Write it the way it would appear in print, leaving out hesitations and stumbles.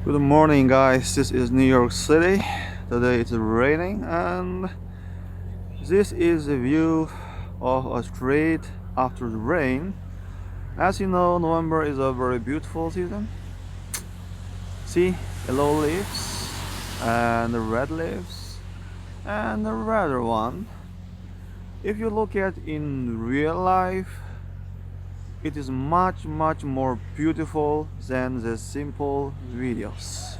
Good morning, guys. This is New York City. Today it's raining, and this is a view of a street after the rain. As you know, November is a very beautiful season. See, yellow leaves, and the red leaves, and the redder one. If you look at in real life, it is much more beautiful than the simple videos.